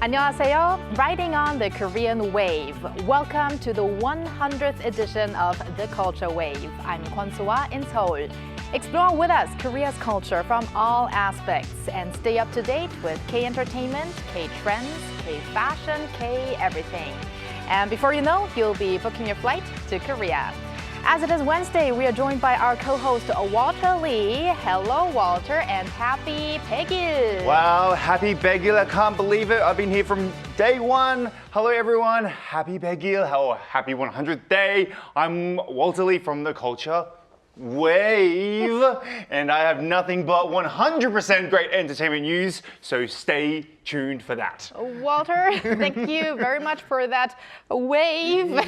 안녕하세요. Riding on the Korean wave. Welcome to the 100th edition of The Culture Wave. I'm Kwon-Soa in Seoul. Explore with us Korea's culture from all aspects and stay up to date with K-entertainment, K-trends, K-fashion, K-everything. And before you know, you'll be booking your flight to Korea. As it is Wednesday, we are joined by our co-host Walter Lee. Hello, Walter, and happy Baekil. Wow, happy Baekil. I can't believe it. I've been here from day one. Hello, everyone. Happy Baekil. Happy 100th day. I'm Walter Lee from The Culture Wave, and I have nothing but 100% great entertainment news, so stay tuned for that. Walter, thank you very much for that wave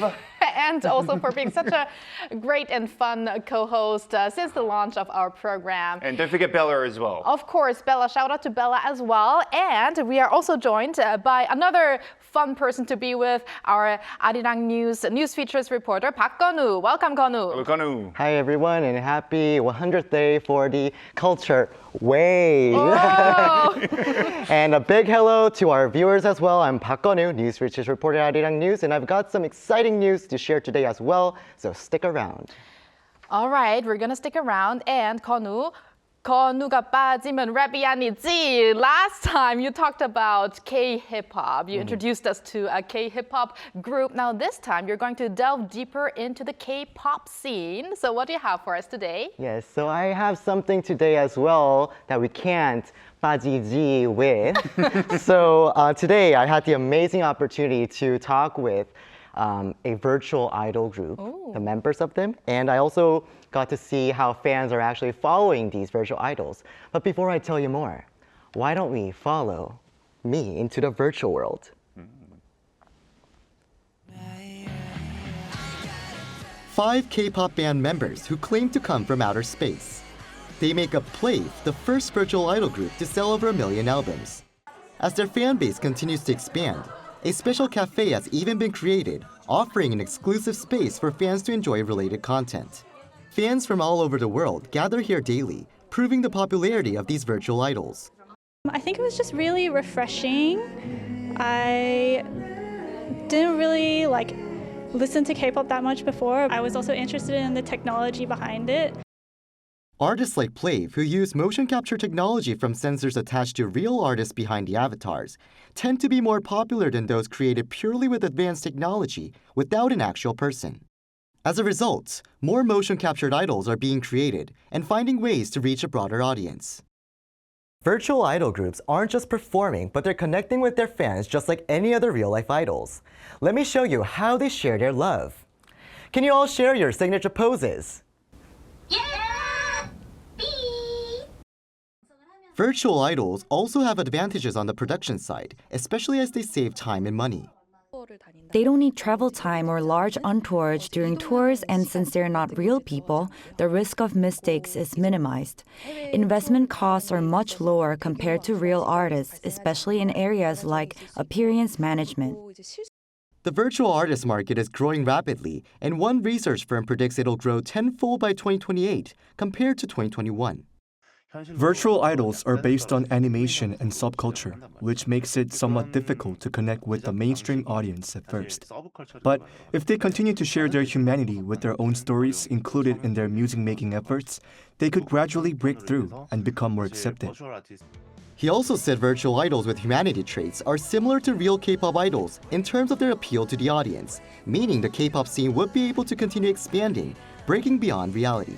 and also for being such a great and fun co-host since the launch of our program. And don't forget Bella as well. Of course, Bella. Shout out to Bella as well. And we are also joined by another fun person to be with, our Arirang News Features reporter, Park Gonu. Welcome, Gonu. Hello, Gonu. Hi, everyone, and happy 100th day for the Culture Wave. Oh. And a big hello to our viewers as well. I'm Park Gonu, News Features reporter at Arirang News, and I've got some exciting news to share today as well, so stick around. All right, we're gonna stick around. And 건우가 빠지면 랩이 아니지. Last time you talked about K-hip-hop. You introduced us to a K-hip-hop group. Now this time you're going to delve deeper into the K-pop scene. So what do you have for us today? Yes, so I have something today as well that we can't 빠지지 with. So today I had the amazing opportunity to talk with a virtual idol group, the members of them, and I also got to see how fans are actually following these virtual idols. But before I tell you more, why don't we follow me into the virtual world? 5 K-pop band members who claim to come from outer space. They make up Plave, the first virtual idol group to sell over 1 million albums. As their fan base continues to expand, a special cafe has even been created, offering an exclusive space for fans to enjoy related content. Fans from all over the world gather here daily, proving the popularity of these virtual idols. I think it was just really refreshing. I didn't really listen to K-pop that much before. I was also interested in the technology behind it. Artists like Plave, who use motion capture technology from sensors attached to real artists behind the avatars, tend to be more popular than those created purely with advanced technology without an actual person. As a result, more motion captured idols are being created and finding ways to reach a broader audience. Virtual idol groups aren't just performing, but they're connecting with their fans just like any other real-life idols. Let me show you how they share their love. Can you all share your signature poses? Virtual idols also have advantages on the production side, especially as they save time and money. They don't need travel time or large entourage during tours, and since they're not real people, the risk of mistakes is minimized. Investment costs are much lower compared to real artists, especially in areas like appearance management. The virtual artist market is growing rapidly, and one research firm predicts it'll grow tenfold by 2028 compared to 2021. Virtual idols are based on animation and subculture, which makes it somewhat difficult to connect with the mainstream audience at first. But if they continue to share their humanity with their own stories included in their music-making efforts, they could gradually break through and become more accepted. He also said virtual idols with humanity traits are similar to real K-pop idols in terms of their appeal to the audience, meaning the K-pop scene would be able to continue expanding, breaking beyond reality.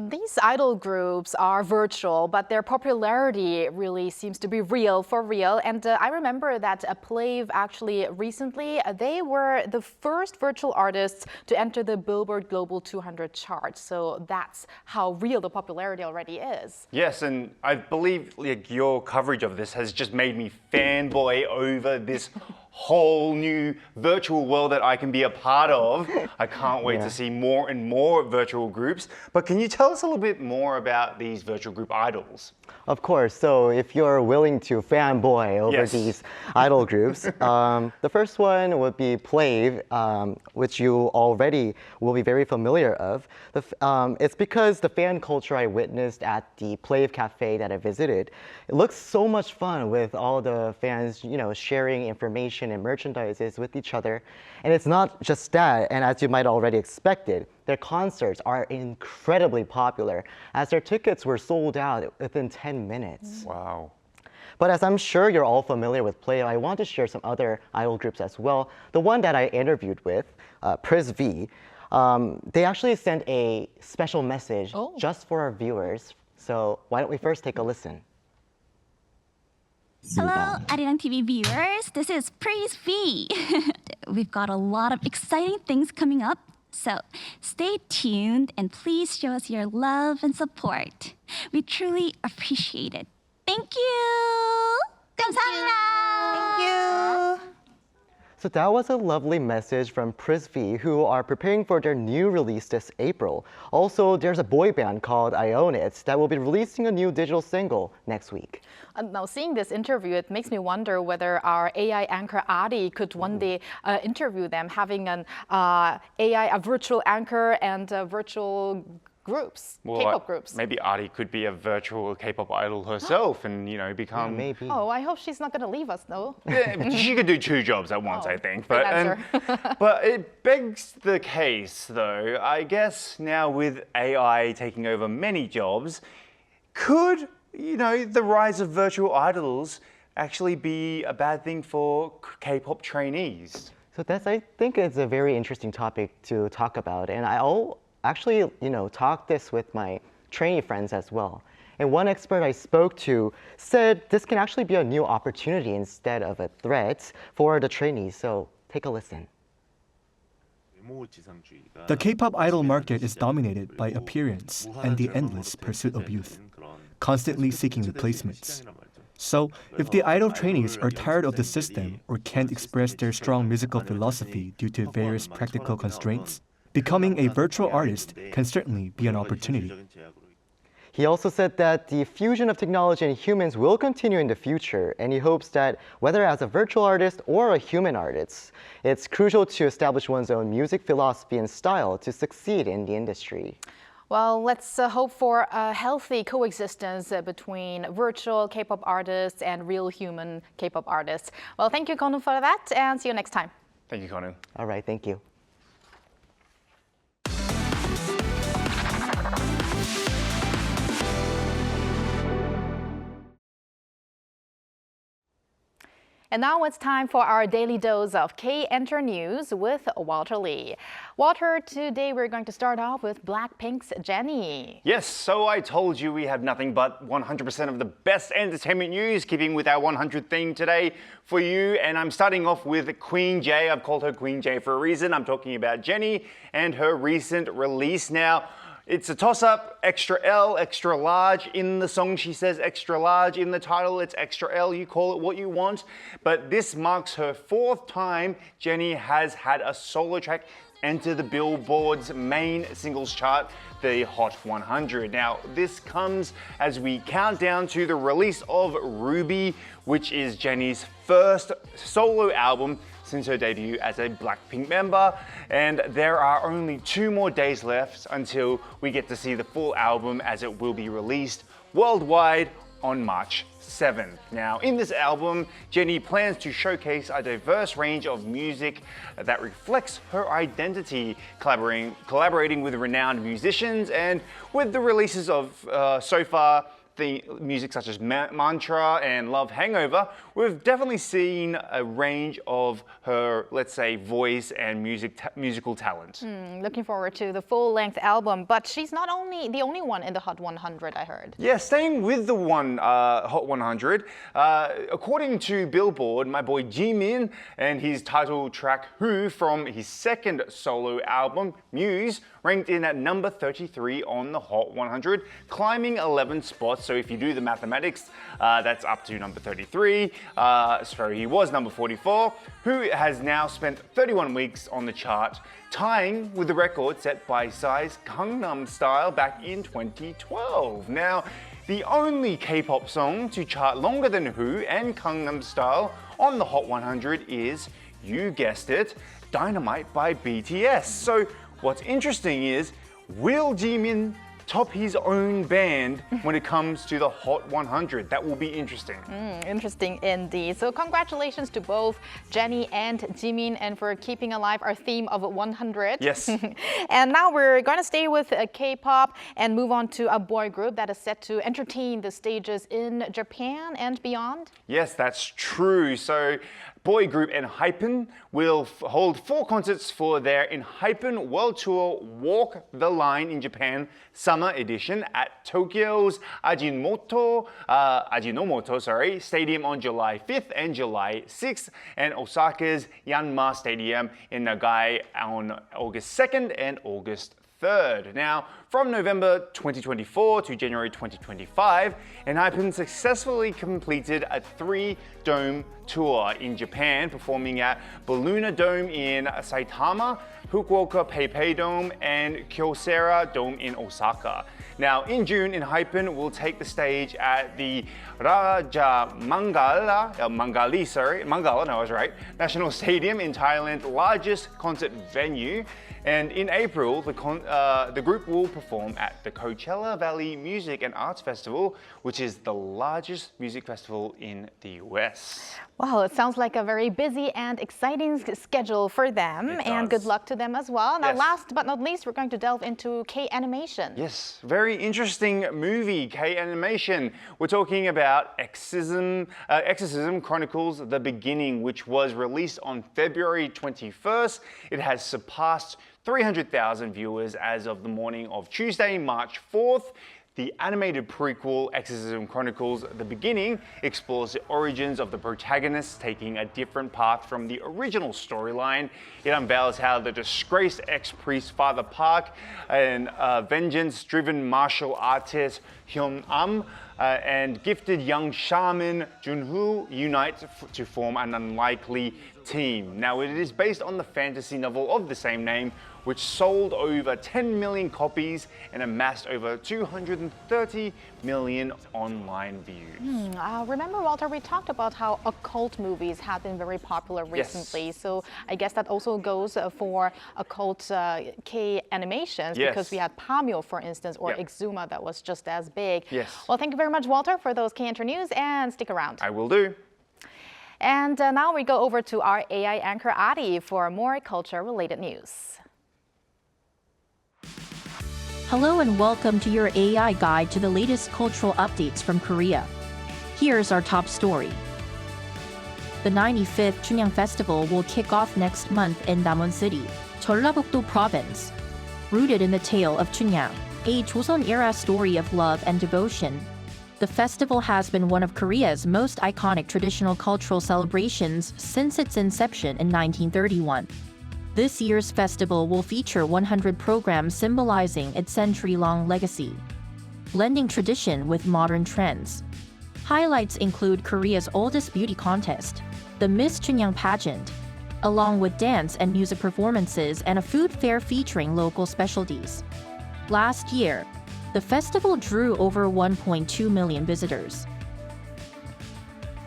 These idol groups are virtual, but their popularity really seems to be real, for real. And I remember that Plave actually recently, they were the first virtual artists to enter the Billboard Global 200 chart. So that's how real the popularity already is. Yes, and I believe your coverage of this has just made me fanboy over this whole new virtual world that I can be a part of. I can't wait to see more and more virtual groups. But can you tell us a little bit more about these virtual group idols? Of course. So if you're willing to fanboy over Yes. these idol groups, the first one would be Plave, which you already will be very familiar of. It's because the fan culture I witnessed at the Plave Cafe that I visited, it looks so much fun with all the fans, sharing information and merchandises with each other. And it's not just that, and as you might already expected, their concerts are incredibly popular, as their tickets were sold out within 10 minutes. Wow. But as I'm sure you're all familiar with Play, I want to share some other idol groups as well. The one that I interviewed with, Pris V, they actually sent a special message just for our viewers. So why don't we first take a listen? Hello, Arirang TV viewers. This is Praise V. We've got a lot of exciting things coming up, so stay tuned and please show us your love and support. We truly appreciate it. Thank you. 감사합니다. Thank you. So that was a lovely message from Pris V, who are preparing for their new release this April. Also, there's a boy band called Ionit that will be releasing a new digital single next week. Now, seeing this interview, it makes me wonder whether our AI anchor Adi could one day interview them, having an a virtual anchor and virtual groups, K-pop groups. Maybe Ari could be a virtual K-pop idol herself and, become... Maybe. Oh, I hope she's not going to leave us, though. Yeah, she could do two jobs at once, I think. Good But, answer. but it begs the case, though, I guess now with AI taking over many jobs, could, the rise of virtual idols actually be a bad thing for K-pop trainees? So I think it's a very interesting topic to talk about. And I'll actually, talk this with my trainee friends as well. And one expert I spoke to said this can actually be a new opportunity instead of a threat for the trainees. So take a listen. The K-pop idol market is dominated by appearance and the endless pursuit of youth, constantly seeking replacements. So, if the idol trainees are tired of the system or can't express their strong musical philosophy due to various practical constraints, becoming a virtual artist can certainly be an opportunity. He also said that the fusion of technology and humans will continue in the future, and he hopes that whether as a virtual artist or a human artist, it's crucial to establish one's own music philosophy and style to succeed in the industry. Well, let's hope for a healthy coexistence between virtual K-pop artists and real human K-pop artists. Well, thank you, Konu, for that, and see you next time. Thank you, Konu. All right, thank you. And now it's time for our daily dose of K-Enter News with Walter Lee. Walter, today we're going to start off with Blackpink's Jennie. Yes, so I told you we have nothing but 100% of the best entertainment news, keeping with our 100 theme today for you. And I'm starting off with Queen J. I've called her Queen J for a reason. I'm talking about Jennie and her recent release now. It's a toss-up, extra L, extra large. In the song, she says extra large. In the title, it's extra L. You call it what you want. But this marks her 4th time Jennie has had a solo track enter the Billboard's main singles chart, the Hot 100. Now, this comes as we count down to the release of Ruby, which is Jennie's first solo album since her debut as a Blackpink member, and there are only 2 more days left until we get to see the full album, as it will be released worldwide on March 7th. Now, in this album, Jennie plans to showcase a diverse range of music that reflects her identity, collaborating with renowned musicians, and with the releases of so far the music such as Mantra and Love Hangover, we've definitely seen a range of her, let's say, voice and musical talent. Looking forward to the full-length album, but she's not the only one in the Hot 100, I heard. Yeah, staying with the Hot 100, according to Billboard, my boy Jimin and his title track Who from his second solo album, Muse, ranked in at number 33 on the Hot 100, climbing 11 spots So if you do the mathematics, that's up to number 33. He was number 44, who has now spent 31 weeks on the chart, tying with the record set by Psy's Gangnam Style back in 2012. Now, the only K-pop song to chart longer than Who and Gangnam Style on the Hot 100 is, you guessed it, Dynamite by BTS. So what's interesting is, will Jimin top his own band when it comes to the Hot 100? That will be interesting. Interesting indeed. So congratulations to both Jennie and Jimin and for keeping alive our theme of 100. Yes. And now we're going to stay with K-pop and move on to a boy group that is set to entertain the stages in Japan and beyond. Yes, that's true. So boy group ENHYPEN will hold 4 concerts for their ENHYPEN World Tour Walk the Line in Japan Summer Edition at Tokyo's Ajinomoto Stadium on July 5th and July 6th, and Osaka's Yanmar Stadium in Nagai on August 2nd and August 3rd. Now, from November 2024 to January 2025, ENHYPEN successfully completed a 3-dome tour in Japan, performing at Belluna Dome in Saitama, Fukuoka PayPay Dome, and Kyocera Dome in Osaka. Now, in June, ENHYPEN will take the stage at the Mangala National Stadium in Thailand's largest concert venue. And in April, the group will perform at the Coachella Valley Music and Arts Festival, which is the largest music festival in the US. Wow, it sounds like a very busy and exciting schedule for them. And good luck to them as well. Now, Yes. last but not least, we're going to delve into K-animation. Yes, very interesting movie, K-animation. We're talking about Exorcism Chronicles The Beginning, which was released on February 21st. It has surpassed 300,000 viewers as of the morning of Tuesday, March 4th. The animated prequel, Exorcism Chronicles The Beginning, explores the origins of the protagonists taking a different path from the original storyline. It unveils how the disgraced ex-priest Father Park and vengeance-driven martial artist Hyun-am and gifted young shaman Junhoo unite to form an unlikely team. Now, it is based on the fantasy novel of the same name, which sold over 10 million copies and amassed over 230 million online views. Remember, Walter, we talked about how occult movies have been very popular recently. Yes. So I guess that also goes for occult K-animations, because we had Pamyo, for instance, or Exuma that was just as big. Yes. Well, thank you very much, Walter, for those K-Enter news, and stick around. I will do. And now we go over to our AI anchor, Adi, for more culture-related news. Hello and welcome to your AI guide to the latest cultural updates from Korea. Here's our top story. The 95th Chunyang Festival will kick off next month in Namwon City, Jeollabuk-do Province. Rooted in the tale of Chunyang, a Joseon-era story of love and devotion, the festival has been one of Korea's most iconic traditional cultural celebrations since its inception in 1931. This year's festival will feature 100 programs symbolizing its century-long legacy, blending tradition with modern trends. Highlights include Korea's oldest beauty contest, the Miss Chunyang pageant, along with dance and music performances and a food fair featuring local specialties. Last year, the festival drew over 1.2 million visitors.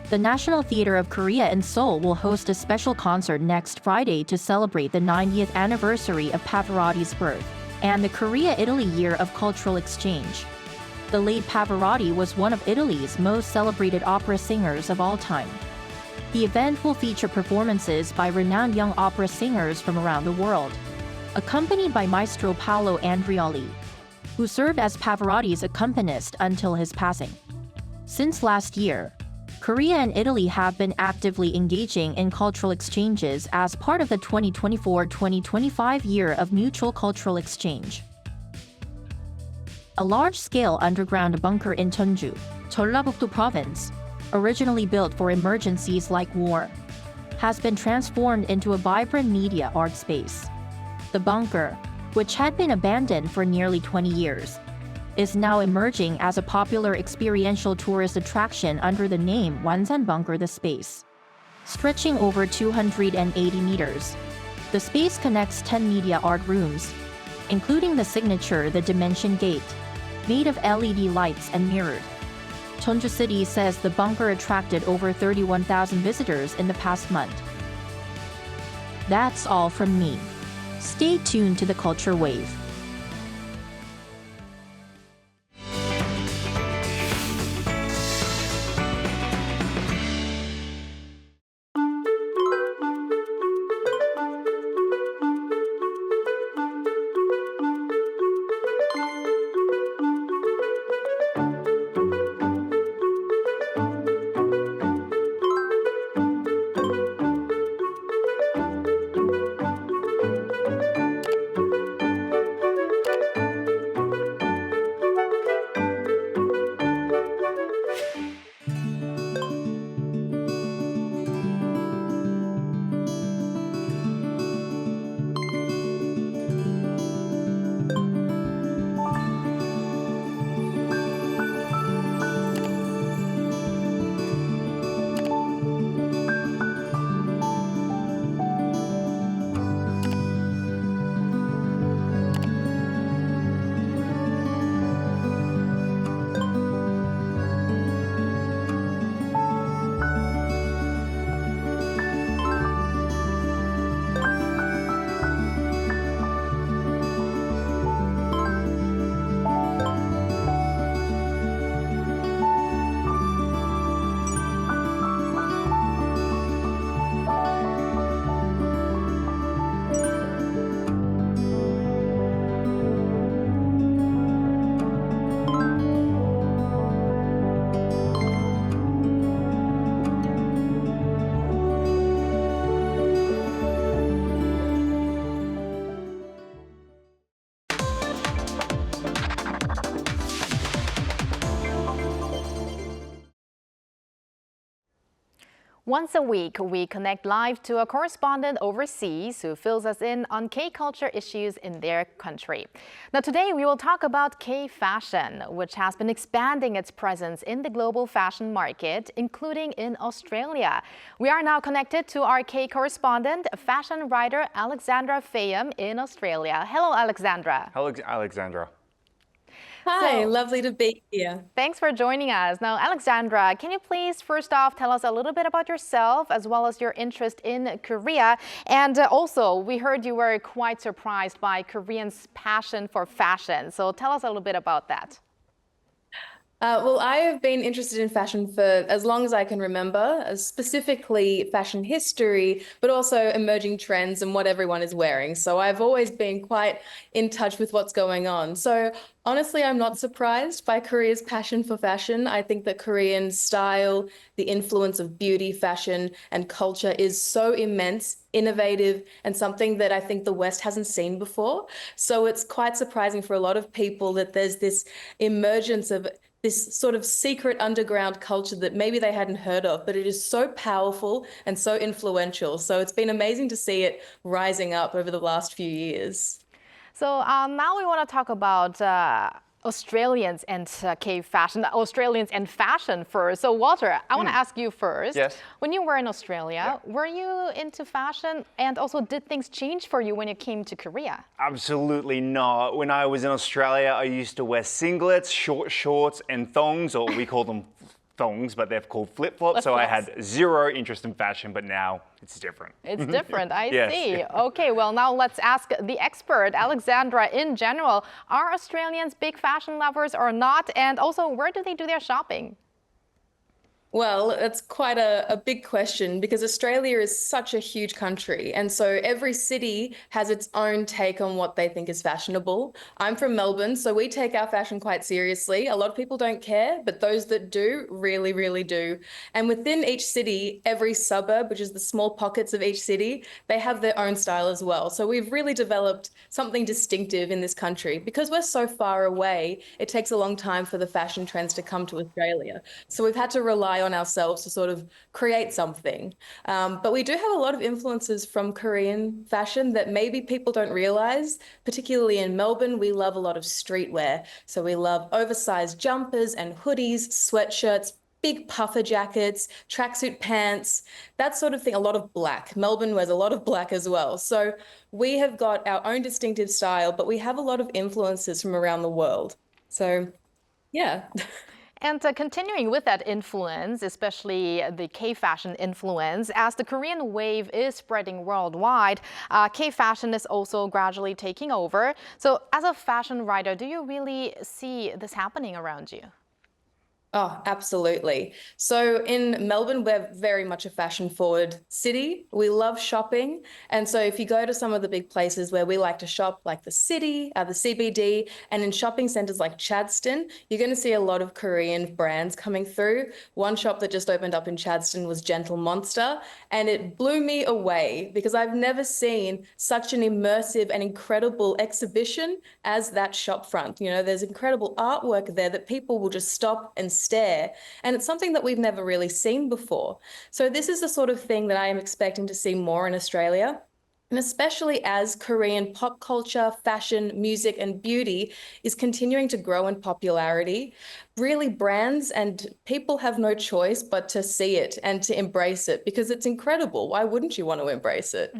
The National Theatre of Korea in Seoul will host a special concert next Friday to celebrate the 90th anniversary of Pavarotti's birth and the Korea-Italy Year of Cultural Exchange. The late Pavarotti was one of Italy's most celebrated opera singers of all time. The event will feature performances by renowned young opera singers from around the world, accompanied by Maestro Paolo Andreoli, who served as Pavarotti's accompanist until his passing. Since last year, Korea and Italy have been actively engaging in cultural exchanges as part of the 2024-2025 year of mutual cultural exchange. A large-scale underground bunker in Cheonju, Jeollabuk-do Province, originally built for emergencies like war, has been transformed into a vibrant media art space. The bunker, which had been abandoned for nearly 20 years, is now emerging as a popular experiential tourist attraction under the name Wansan Bunker The Space. Stretching over 280 meters, the space connects 10 media art rooms, including the signature The Dimension Gate, made of LED lights and mirrored. Jeonju City says the bunker attracted over 31,000 visitors in the past month. That's all from me. Stay tuned to the Culture Wave. Once a week, we connect live to a correspondent overseas who fills us in on K-culture issues in their country. Now today we will talk about K-fashion, which has been expanding its presence in the global fashion market, including in Australia. We are now connected to our K-correspondent, fashion writer Alexandra Fayem in Australia. Hello, Alexandra. Hello, Alexandra. Hi, lovely to be here. Thanks for joining us. Now, Alexandra, can you please first off tell us a little bit about yourself as well as your interest in Korea? And also, we heard you were quite surprised by Koreans' passion for fashion. So tell us a little bit about that. Well, I have been interested in fashion for as long as I can remember, specifically fashion history, but also emerging trends and what everyone is wearing. So I've always been quite in touch with what's going on. So honestly, I'm not surprised by Korea's passion for fashion. I think that Korean style, the influence of beauty, fashion, and culture is so immense, innovative, and something that I think the West hasn't seen before. So it's quite surprising for a lot of people that there's this emergence of this sort of secret underground culture that maybe they hadn't heard of, but it is so powerful and so influential. So it's been amazing to see it rising up over the last few years. So now we want to talk about Australians and K-fashion, Australians and fashion first. So Walter, I want to ask you first. Yes. When you were in Australia, were you into fashion? And also, did things change for you when you came to Korea? Absolutely not. When I was in Australia, I used to wear singlets, short shorts, and thongs, or we call them thongs, but they're called flip-flops. So I had zero interest in fashion, but now it's different. It's different, I Yes. see. Okay, well, now let's ask the expert, Alexandra, in general. Are Australians big fashion lovers or not? And also, where do they do their shopping? Well, that's quite a big question because Australia is such a huge country. And so every city has its own take on what they think is fashionable. I'm from Melbourne, so we take our fashion quite seriously. A lot of people don't care, but those that do really, really do. And within each city, every suburb, which is the small pockets of each city, they have their own style as well. So we've really developed something distinctive in this country. Because we're so far away, it takes a long time for the fashion trends to come to Australia. So we've had to rely on ourselves to sort of create something. But we do have a lot of influences from Korean fashion that maybe people don't realize. Particularly in Melbourne, we love a lot of streetwear. So we love oversized jumpers and hoodies, sweatshirts, big puffer jackets, tracksuit pants, that sort of thing, a lot of black. Melbourne wears a lot of black as well. So we have got our own distinctive style, but we have a lot of influences from around the world. So, yeah. And continuing with that influence, especially the K-fashion influence, as the Korean wave is spreading worldwide, K-fashion is also gradually taking over. So as a fashion writer, do you really see this happening around you? Oh, absolutely. So in Melbourne, we're very much a fashion-forward city. We love shopping. And so if you go to some of the big places where we like to shop, like the city, the CBD, and in shopping centers like Chadstone, you're going to see a lot of Korean brands coming through. One shop that just opened up in Chadstone was Gentle Monster, and it blew me away because I've never seen such an immersive and incredible exhibition as that shop front. You know, there's incredible artwork there that people will just stop and stare. And it's something that we've never really seen before. So this is the sort of thing that I am expecting to see more in Australia. And especially as Korean pop culture, fashion, music, and beauty is continuing to grow in popularity, really brands and people have no choice but to see it and to embrace it because it's incredible. Why wouldn't you want to embrace it?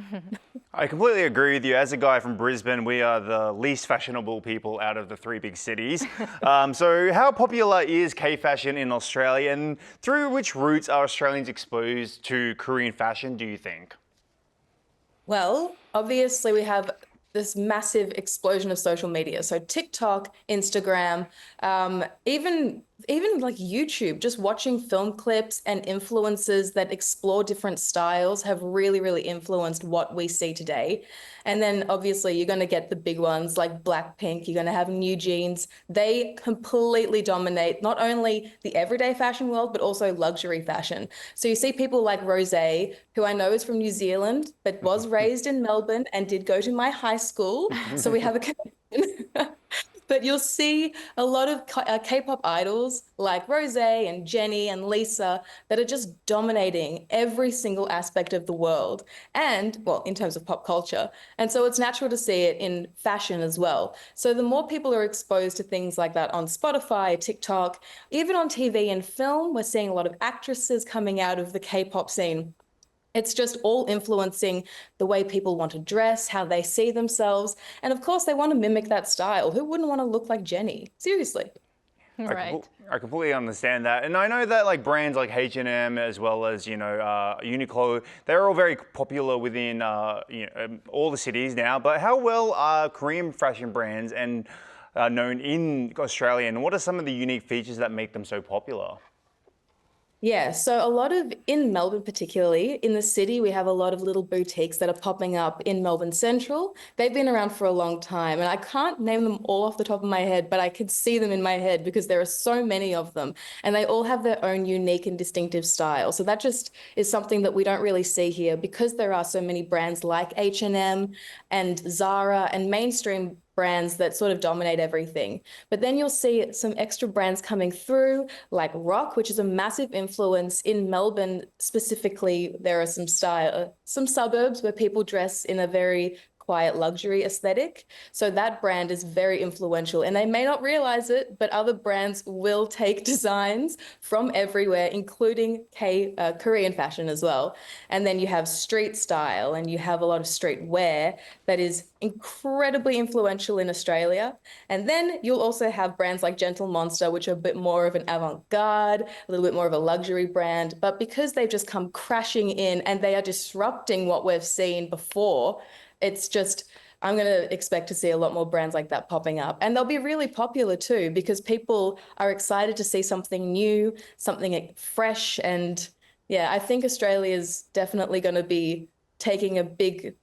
I completely agree with you. As a guy from Brisbane, we are the least fashionable people out of the three big cities. So how popular is K-fashion in Australia, and through which routes are Australians exposed to Korean fashion, do you think? Well, obviously we have this massive explosion of social media. So TikTok, Instagram, even like YouTube, just watching film clips and influencers that explore different styles have really, really influenced what we see today. And then obviously you're going to get the big ones like Blackpink, you're going to have New Jeans. They completely dominate not only the everyday fashion world, but also luxury fashion. So you see people like Rosé, who I know is from New Zealand, but was raised in Melbourne and did go to my high school. So we have a connection. But you'll see a lot of K-pop idols like Rosé and Jennie and Lisa that are just dominating every single aspect of the world and, well, in terms of pop culture. And so it's natural to see it in fashion as well. So the more people are exposed to things like that on Spotify, TikTok, even on TV and film, we're seeing a lot of actresses coming out of the K-pop scene. It's just all influencing the way people want to dress, how they see themselves. And of course, they want to mimic that style. Who wouldn't want to look like Jennie? Seriously. Right. I completely understand that. And I know that like brands like H&M as well as, Uniqlo, they're all very popular within all the cities now. But how well are Korean fashion brands and known in Australia? And what are some of the unique features that make them so popular? Yeah, so in Melbourne particularly, in the city, we have a lot of little boutiques that are popping up in Melbourne Central. They've been around for a long time, and I can't name them all off the top of my head, but I could see them in my head because there are so many of them, and they all have their own unique and distinctive style. So that just is something that we don't really see here because there are so many brands like H&M and Zara and mainstream brands that sort of dominate everything. But then you'll see some extra brands coming through, like Rock, which is a massive influence in Melbourne specifically. There are some suburbs where people dress in a very quiet luxury aesthetic. So that brand is very influential, and they may not realize it, but other brands will take designs from everywhere, including Korean fashion as well. And then you have street style, and you have a lot of street wear that is incredibly influential in Australia. And then you'll also have brands like Gentle Monster, which are a bit more of an avant-garde, a little bit more of a luxury brand. But because they've just come crashing in and they are disrupting what we've seen before, it's just, I'm going to expect to see a lot more brands like that popping up. And they'll be really popular too, because people are excited to see something new, something fresh. And yeah, I think Australia is definitely going to be taking a big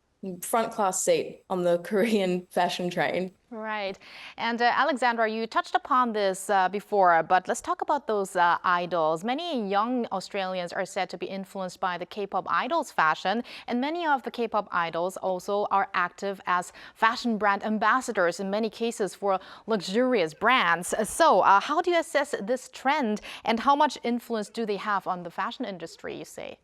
front class seat on the Korean fashion train. Right. And Alexandra, you touched upon this before, but let's talk about those idols. Many young Australians are said to be influenced by the K-pop idols fashion, and many of the K-pop idols also are active as fashion brand ambassadors in many cases for luxurious brands. So how do you assess this trend, and how much influence do they have on the fashion industry, you say?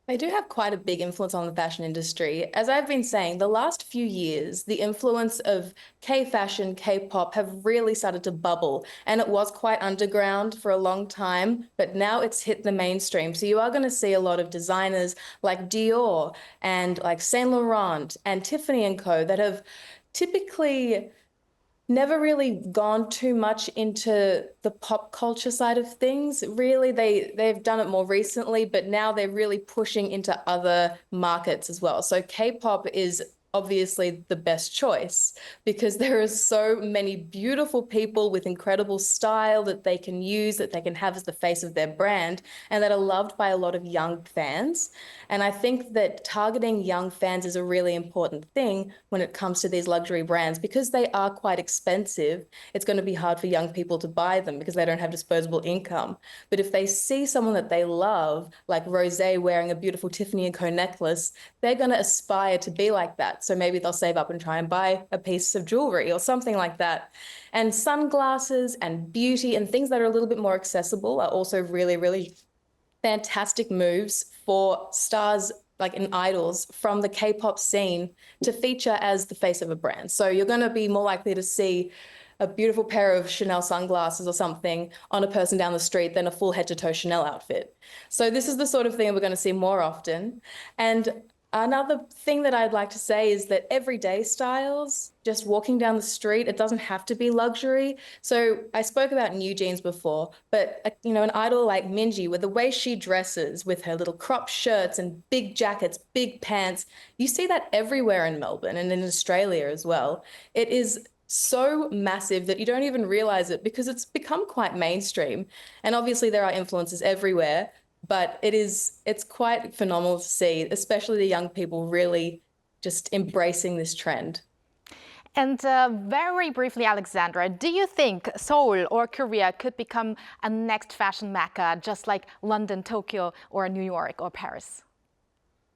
They do have quite a big influence on the fashion industry. As I've been saying, the last few years, the influence of K-fashion, K-pop have really started to bubble. And it was quite underground for a long time, but now it's hit the mainstream. So you are going to see a lot of designers like Dior and like Saint Laurent and Tiffany & Co. that have typically never really gone too much into the pop culture side of things. Really, they've done it more recently, but now they're really pushing into other markets as well. So K-pop is obviously the best choice because there are so many beautiful people with incredible style that they can use, that they can have as the face of their brand, and that are loved by a lot of young fans. And I think that targeting young fans is a really important thing when it comes to these luxury brands because they are quite expensive. It's going to be hard for young people to buy them because they don't have disposable income. But if they see someone that they love, like Rosé wearing a beautiful Tiffany & Co necklace, they're going to aspire to be like that. So maybe they'll save up and try and buy a piece of jewelry or something like that. And sunglasses and beauty and things that are a little bit more accessible are also really, really fantastic moves for stars like in idols from the K-pop scene to feature as the face of a brand. So you're going to be more likely to see a beautiful pair of Chanel sunglasses or something on a person down the street than a full head-to-toe Chanel outfit. So this is the sort of thing we're going to see more often. And another thing that I'd like to say is that everyday styles, just walking down the street, it doesn't have to be luxury. So I spoke about New Jeans before, but an idol like Minji, with the way she dresses with her little crop shirts and big jackets, big pants, you see that everywhere in Melbourne and in Australia as well. It is so massive that you don't even realize it because it's become quite mainstream. And obviously there are influences everywhere. But it's quite phenomenal to see, especially the young people really just embracing this trend. And very briefly, Alexandra, do you think Seoul or Korea could become a next fashion mecca, just like London, Tokyo, or New York or Paris?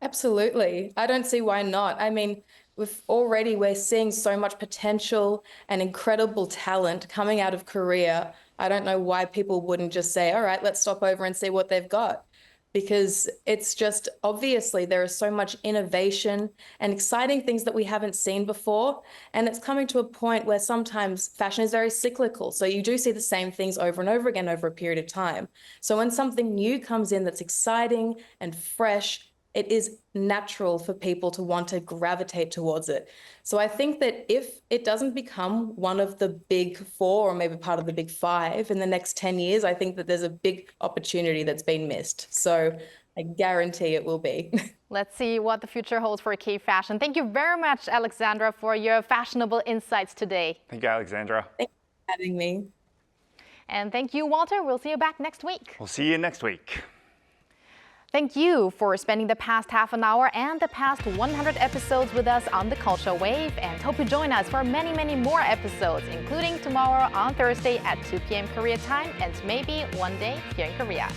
Absolutely. I don't see why not. I mean, we're seeing so much potential and incredible talent coming out of Korea. I don't know why people wouldn't just say, all right, let's stop over and see what they've got. Because it's just obviously there is so much innovation and exciting things that we haven't seen before. And it's coming to a point where sometimes fashion is very cyclical. So you do see the same things over and over again over a period of time. So when something new comes in that's exciting and fresh, it is natural for people to want to gravitate towards it. So I think that if it doesn't become one of the big four or maybe part of the big five in the next 10 years, I think that there's a big opportunity that's been missed. So I guarantee it will be. Let's see what the future holds for K-fashion. Thank you very much, Alexandra, for your fashionable insights today. Thank you, Alexandra. Thank you for having me. And thank you, Walter. We'll see you back next week. We'll see you next week. Thank you for spending the past half an hour and the past 100 episodes with us on the Culture Wave, and hope you join us for many, many more episodes, including tomorrow on Thursday at 2 p.m. Korea time and maybe one day here in Korea.